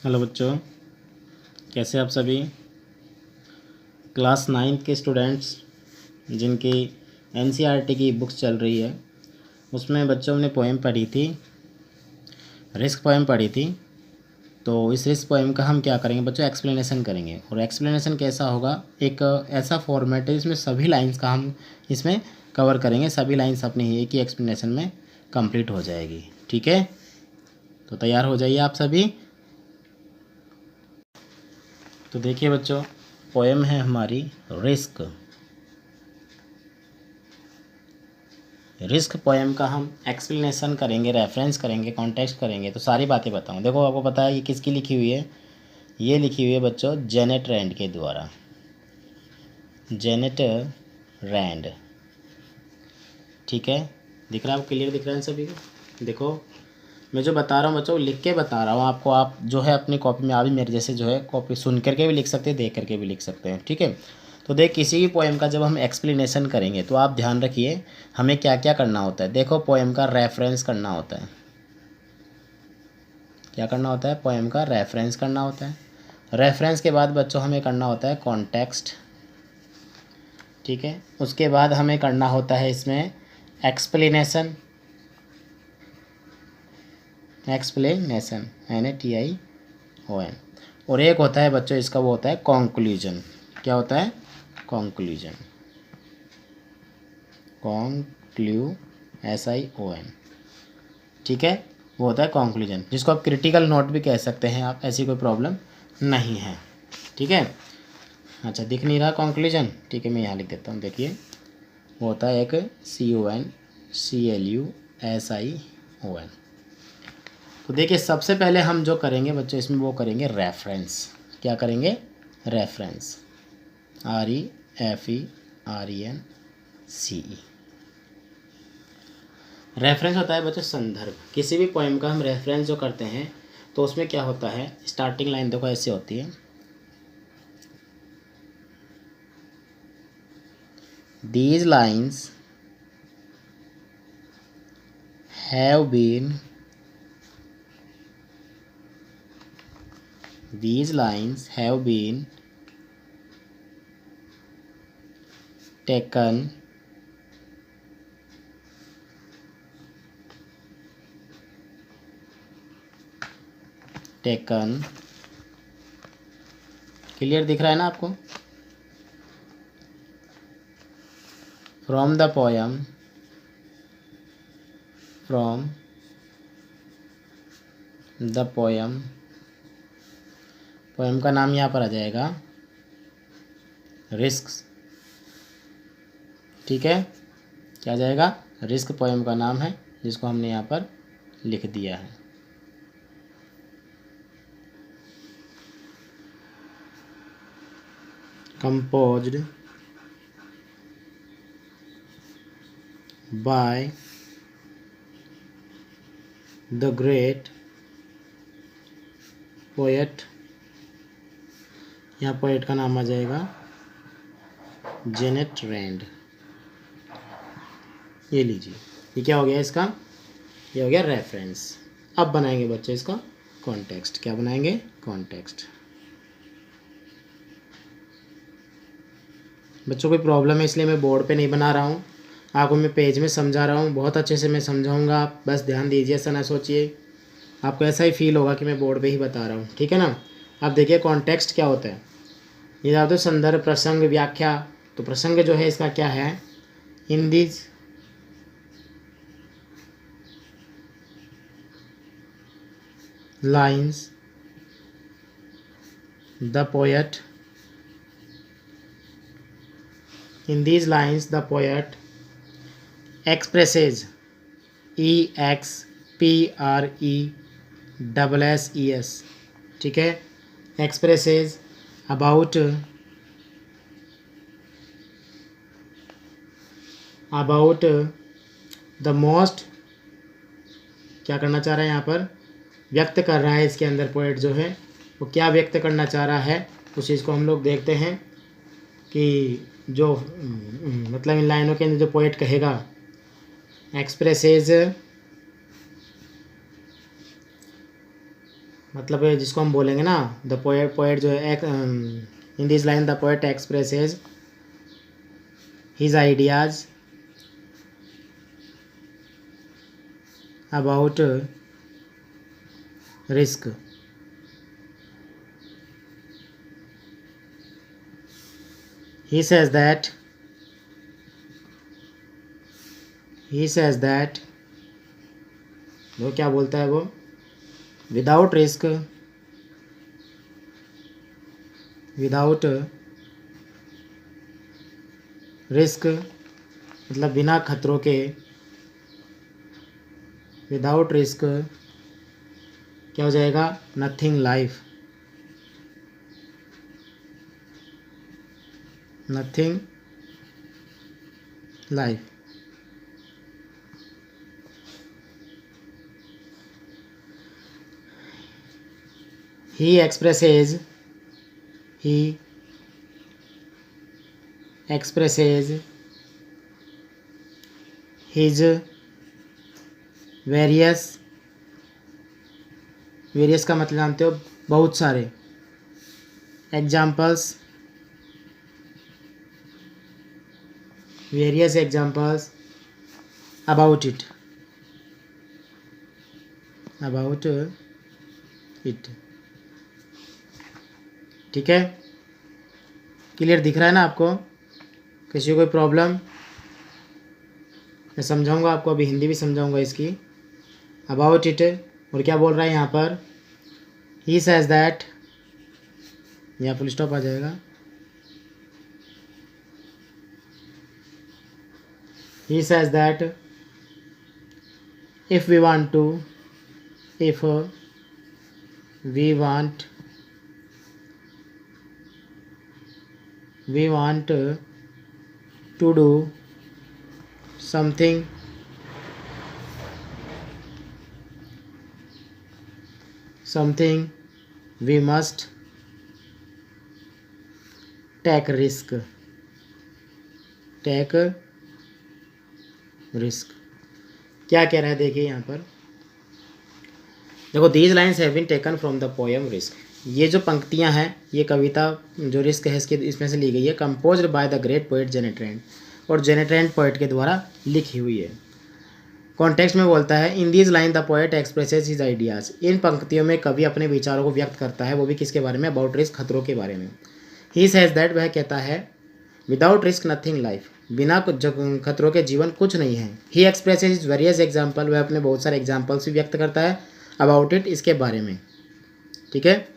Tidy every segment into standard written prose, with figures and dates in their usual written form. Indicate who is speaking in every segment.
Speaker 1: Hello बच्चों, कैसे आप सभी। क्लास 9th के स्टूडेंट्स जिनकी एनसीईआरटी की बुक्स चल रही है, उसमें बच्चों ने पोएम पढ़ी थी, रिस्क पोएम पढ़ी थी। तो इस रिस्क पोएम का हम क्या करेंगे बच्चों, एक्सप्लेनेशन करेंगे। और एक्सप्लेनेशन कैसा होगा, एक ऐसा फॉर्मेट है जिसमें सभी लाइंस का हम इसमें कवर करेंगे। सभी लाइंस अपनी एक ही एक्सप्लेनेशन में कंप्लीट हो जाएगी। ठीक है, तो तैयार हो जाइए आप सभी। तो देखिए बच्चों, पोएम है हमारी रिस्क। रिस्क पोएम का हम एक्सप्लेनेशन करेंगे, रेफरेंस करेंगे, कॉन्टेक्स्ट करेंगे। तो सारी बातें बताऊँ। देखो, आपको पता है ये किसकी लिखी हुई है। ये लिखी हुई है बच्चों जेनेट रैंड के द्वारा। जेनेट रैंड, ठीक है। दिख रहा है, आपको क्लियर दिख रहा है सभी को। देखो, मैं जो बता रहा हूँ बच्चों, लिख के बता रहा हूँ आपको। आप जो है अपनी कॉपी में, आप भी मेरे जैसे जो है कॉपी सुन करके भी लिख सकते हैं, देख करके भी लिख सकते हैं। ठीक है। तो देख, किसी भी पोएम का जब हम एक्सप्लेनेशन करेंगे तो आप ध्यान रखिए हमें क्या क्या करना होता है। देखो, पोएम का रेफरेंस करना होता है। क्या करना होता है, पोएम का रेफरेंस करना होता है। रेफरेंस के बाद बच्चों हमें करना होता है कॉन्टेक्स्ट। ठीक है। उसके बाद हमें करना होता है इसमें एक्सप्लेनेशन। Explanation NATION। और एक होता है बच्चों इसका, वो होता है कॉन्क्लूजन। क्या होता है, कॉन्क्लूजन। SION, ठीक है। वो होता है कॉन्क्लूजन, जिसको आप क्रिटिकल नोट भी कह सकते हैं आप, ऐसी कोई प्रॉब्लम नहीं है। ठीक है। अच्छा, दिख नहीं रहा कॉन्क्लूजन, ठीक है, मैं यहाँ लिख देता हूँ। देखिए, वो होता है एक CONCLUSION। तो देखिए, सबसे पहले हम जो करेंगे बच्चों इसमें, वो करेंगे रेफरेंस। क्या करेंगे, रेफरेंस। REFERENCE। रेफरेंस होता है बच्चों संदर्भ। किसी भी पोएम का हम रेफरेंस जो करते हैं तो उसमें क्या होता है, स्टार्टिंग लाइन देखो ऐसे होती है, these lines have been, these lines have been taken clear दिख रहा है ना आपको, from the poem, from the poem. Poem का नाम यहाँ पर आ जाएगा रिस्क। ठीक है, क्या आ जाएगा, रिस्क पोएम का नाम है, जिसको हमने यहाँ पर लिख दिया है। composed by the great poet, यहाँ पोएट का नाम आ जाएगा जेनेट रैंड। ये लीजिए, ये क्या हो गया इसका, ये हो गया रेफरेंस। अब बनाएंगे बच्चे इसका कॉन्टेक्स्ट। क्या बनाएंगे, कॉन्टेक्स्ट। बच्चों कोई प्रॉब्लम है इसलिए मैं बोर्ड पे नहीं बना रहा हूँ, आपको मैं पेज में समझा रहा हूँ। बहुत अच्छे से मैं समझाऊंगा, आप बस ध्यान दीजिए, ऐसा ना सोचिए। आपको ऐसा ही फील होगा कि मैं बोर्ड पे ही बता रहा हूँ। ठीक है ना। अब देखिए कॉन्टेक्स्ट क्या होता है। ये आप तो संदर्भ, प्रसंग, व्याख्या। तो प्रसंग जो है इसका क्या है, in this lines the poet, in these lines the poet expresses, EXPRESSES, ठीक है, expresses about the most, क्या करना चाह रहा है यहाँ पर, व्यक्त कर रहा है। इसके अंदर पोएट जो है वो क्या व्यक्त करना चाह रहा है, उस चीज़ को हम लोग देखते हैं कि जो मतलब इन लाइनों के अंदर जो पोएट कहेगा, एक्सप्रेसेज मतलब है जिसको हम बोलेंगे ना, द पोएट जो है in this line the poet expresses his ideas about risk. He says that वो क्या बोलता है वो, विदाउट रिस्क मतलब बिना खतरों के, विदाउट रिस्क क्या हो जाएगा, nothing life. Nothing life. He expresses his various का मतलब जानते हो, बहुत सारे examples, various examples about it. ठीक है, क्लियर दिख रहा है ना आपको? किसी को कोई प्रॉब्लम? मैं समझाऊंगा आपको, अभी हिंदी भी समझाऊंगा इसकी. अबाउट इट, और क्या बोल रहा है यहाँ पर, ही सेज दैट, यहाँ फुल स्टॉप आ जाएगा. ही says that if we want to do something we must take risk. क्या कह रहा है देखिए यहाँ पर, देखो, these lines have been taken from the poem risk. ये जो पंक्तियाँ हैं ये कविता जो रिस्क है इसमें से ली गई है. Composed by the great poet Jenny Trent, और जेनी ट्रेंट पोएट के द्वारा लिखी हुई है. कॉन्टेक्स्ट में बोलता है, in these line the poet expresses his ideas. इन पंक्तियों में कवि अपने विचारों को व्यक्त करता है, वो भी किसके बारे में, अबाउट रिस्क, खतरों के बारे में. ही सेज दैट, वह कहता है, विदाउट रिस्क नथिंग लाइफ, बिना खतरों के जीवन कुछ नहीं है. ही एक्सप्रेसेस हिज वेरियस एग्जाम्पल, वह अपने बहुत सारे एग्जाम्पल्स भी व्यक्त करता है, अबाउट इट, इसके बारे में. ठीक है.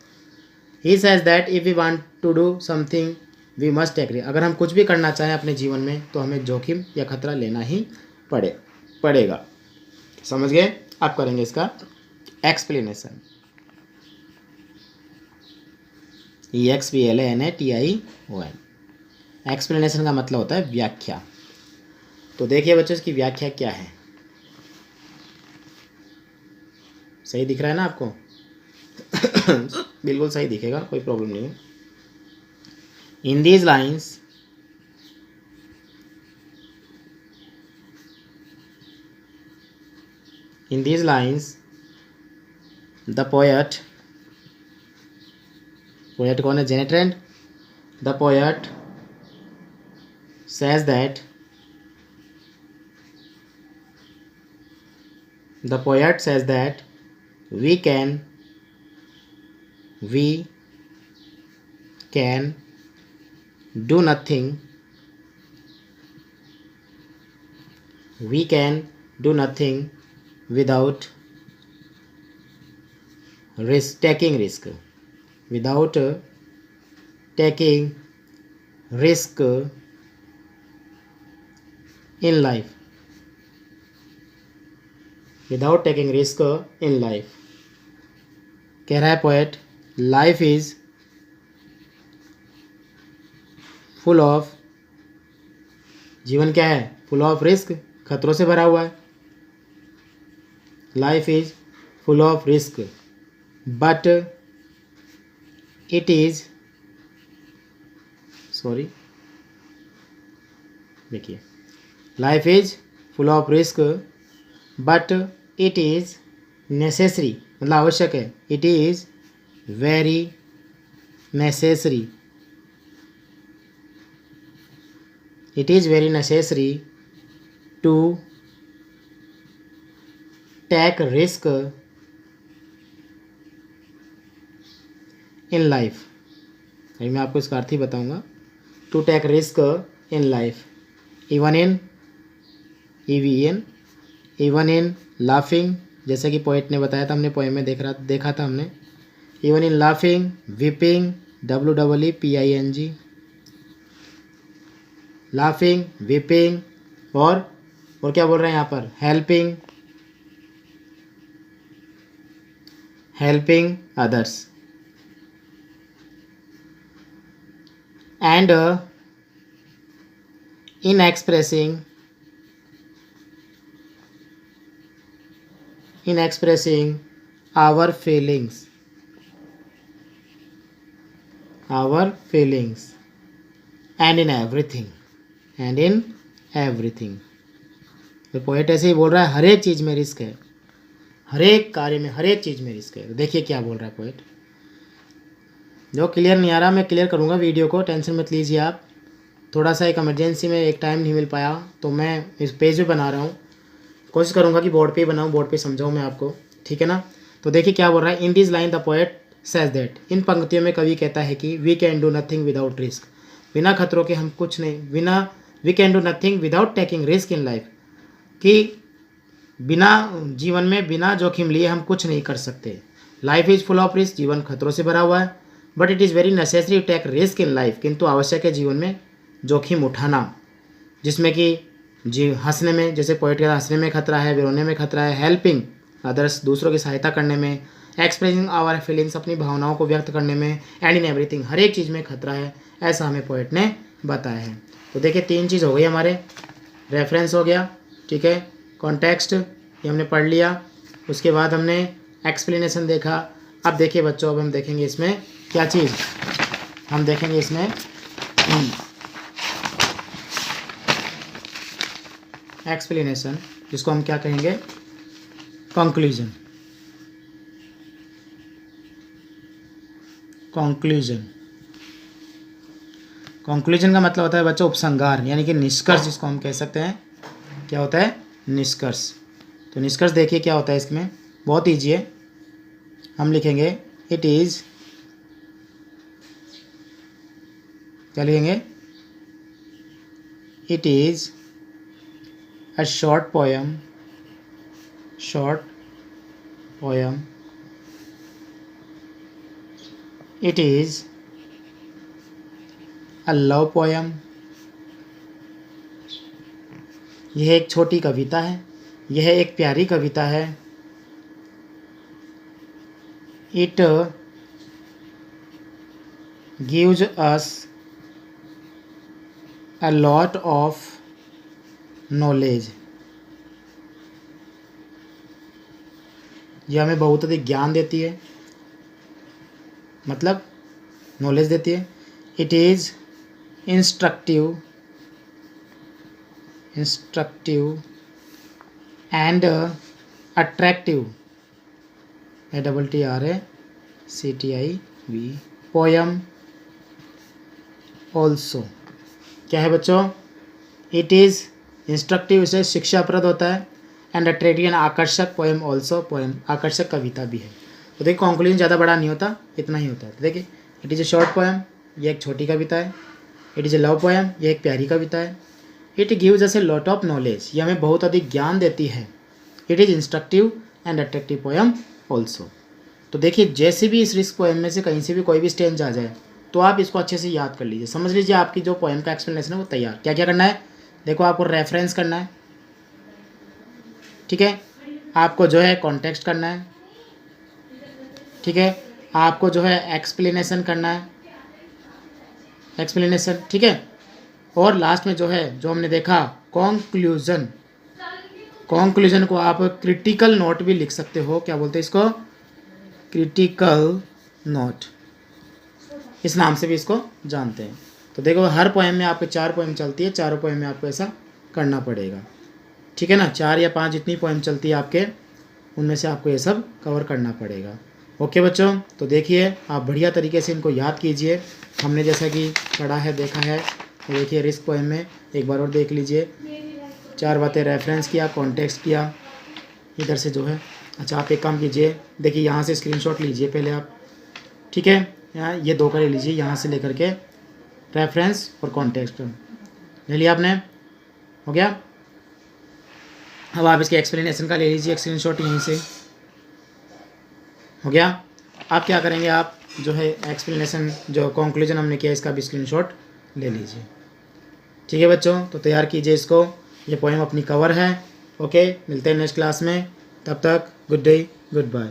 Speaker 1: He says that if we want to do something we must take risk. अगर हम कुछ भी करना चाहें अपने जीवन में तो हमें जोखिम या खतरा लेना ही पड़ेगा. समझ गए? आप करेंगे इसका एक्सप्लेनेशन. EXPLANATION. एक्सप्लेनेशन का मतलब होता है व्याख्या. तो देखिए बच्चों, इसकी व्याख्या क्या है. सही दिख रहा है ना आपको? बिल्कुल सही दिखेगा, कोई प्रॉब्लम नहीं है. In these lines the poet कौन है, jenny Trent. The poet says that we can do nothing without taking risk in life. कह रहा है poet, life is full of, जीवन क्या है, फुल ऑफ रिस्क, खतरों से भरा हुआ है. Life is full of risk, but it is, देखिए, life is full of risk but it is necessary, मतलब आवश्यक है. It is very necessary. It is very necessary to take risk in life. अभी मैं आपको इसका अर्थ ही बताऊंगा. To take risk in life, even in laughing, जैसे कि पोइट ने बताया था, हमने पोएम में देखा था हमने. Even in laughing, weeping, WEEPING, laughing, weeping, और क्या बोल रहे हैं यहाँ पर, helping others, and in expressing our feelings and in everything. तो पोएट ऐसे ही बोल रहा है, हर एक चीज़ में रिस्क है, हर एक कार्य में, हर एक चीज़ में रिस्क है. तो देखिए क्या बोल रहा है पोएट. जो क्लियर नहीं आ रहा मैं क्लियर करूँगा वीडियो को, टेंशन मत लीजिए आप. थोड़ा सा एक इमरजेंसी में एक टाइम नहीं मिल पाया तो मैं इस पेज पे बना रहा हूँ. कोशिश करूँगा कि बोर्ड पे ही बनाऊँ, बोर्ड पे समझाऊँ मैं आपको, ठीक है ना. तो देखिए क्या बोल रहा है. In this line the poet says that, इन पंक्तियों में कवि कहता है कि we can do nothing without risk, बिना खतरों के हम कुछ नहीं, we can do nothing without taking risk in life, कि बिना जीवन में बिना जोखिम लिए हम कुछ नहीं कर सकते. Life is full of risk, जीवन खतरों से भरा हुआ है. But it is very necessary to take risk in life, किंतु आवश्यक है जीवन में जोखिम उठाना, जिसमें कि हंसने में, जैसे पोएट कहता है, हंसने में खतरा है, रोने में खतरा है, हेल्पिंग अदर्स, दूसरों की सहायता करने में, एक्सप्रेसिंग आवर फीलिंग्स, अपनी भावनाओं को व्यक्त करने में, एंड इन एवरीथिंग, हर एक चीज़ में खतरा है, ऐसा हमें पोएट ने बताया है. तो देखिए 3 चीज़ हो गई हमारे. रेफरेंस हो गया, ठीक है, कॉन्टेक्स्ट ये हमने पढ़ लिया, उसके बाद हमने एक्सप्लेनेशन देखा. अब देखिए बच्चों, अब हम देखेंगे इसमें क्या चीज़, हम देखेंगे इसमें एक्सप्लेनेशन, जिसको हम क्या कहेंगे, कंक्लूजन. कंक्लूजन का मतलब होता है बच्चों उपसंहार, यानी कि निष्कर्ष, जिसको हम कह सकते हैं. क्या होता है, निष्कर्ष. तो निष्कर्ष देखिए क्या होता है इसमें, बहुत ईजी है. हम लिखेंगे इट इज़, क्या लिखेंगे, it is a short poem it is a love poem, यह एक छोटी कविता है, यह एक प्यारी कविता है. It gives us a lot of knowledge, यह हमें बहुत अधिक ज्ञान देती है, मतलब नॉलेज देती है. It is instructive and attractive, ATTRACTIV, poem also. क्या है बच्चों, इट इज़ इंस्ट्रक्टिव, इसे शिक्षाप्रद होता है, एंड अट्रैक्टिव, आकर्षक, पोएम ऑल्सो, पोएम आकर्षक कविता भी है. तो देखिए कंक्लूजन ज़्यादा बड़ा नहीं होता, इतना ही होता है. तो देखिए it is a short poem, ये एक छोटी कविता है. It is a love poem, ये एक प्यारी कविता है. It gives us a lot of knowledge, ये हमें बहुत अधिक ज्ञान देती है. It is instructive and attractive poem also. तो देखिए जैसे भी इस रिस्क पोएम में से कहीं से भी कोई भी स्टेंज आ जाए तो आप इसको अच्छे से याद कर लीजिए, समझ लीजिए आपकी जो पोएम का एक्सप्लेनेशन है वो तैयार. क्या क्या करना है, देखो आपको रेफरेंस करना है, ठीक है, आपको जो है कॉन्टेक्स्ट करना है, ठीक है, आपको जो है एक्सप्लेनेशन करना है, एक्सप्लेनेशन, ठीक है, और लास्ट में जो है जो हमने देखा कॉन्क्लूजन. कॉन्क्लूजन को आप क्रिटिकल नोट भी लिख सकते हो. क्या बोलते हैं इसको, क्रिटिकल नोट, इस नाम से भी इसको जानते हैं. तो देखो हर पोएम में आपके 4 पोएम चलती है, चारों पोएम में आपको ऐसा करना पड़ेगा, ठीक है ना. 4 या 5 जितनी पोएम चलती है आपके, उनमें से आपको ये सब कवर करना पड़ेगा. ओके बच्चों, तो देखिए आप बढ़िया तरीके से इनको याद कीजिए। हमने जैसा कि पढ़ा है, देखा है, तो देखिए रिस्क पोएम में एक बार और देख लीजिए। 4 बातें रेफरेंस किया, कॉन्टेक्स्ट किया, इधर से जो है। अच्छा आप एक काम कीजिए, देखिए यहाँ से स्क्रीनशॉट लीजिए पहले आप, ठीक है। यहाँ ये 2 का ले लीजिए, यहाँ से लेकर के रेफरेंस और कॉन्टेक्स्ट ले लिया आपने, हो गया। अब आप इसके एक्सप्लेनेशन का ले लीजिए स्क्रीनशॉट, यहीं से हो गया। आप क्या करेंगे, आप जो है एक्सप्लेनेशन जो कंक्लूजन हमने किया इसका भी स्क्रीनशॉट ले लीजिए, ठीक है बच्चों। तो तैयार कीजिए इसको, ये पोएम अपनी कवर है। ओके, मिलते हैं नेक्स्ट क्लास में, तब तक गुड डे, गुड बाय।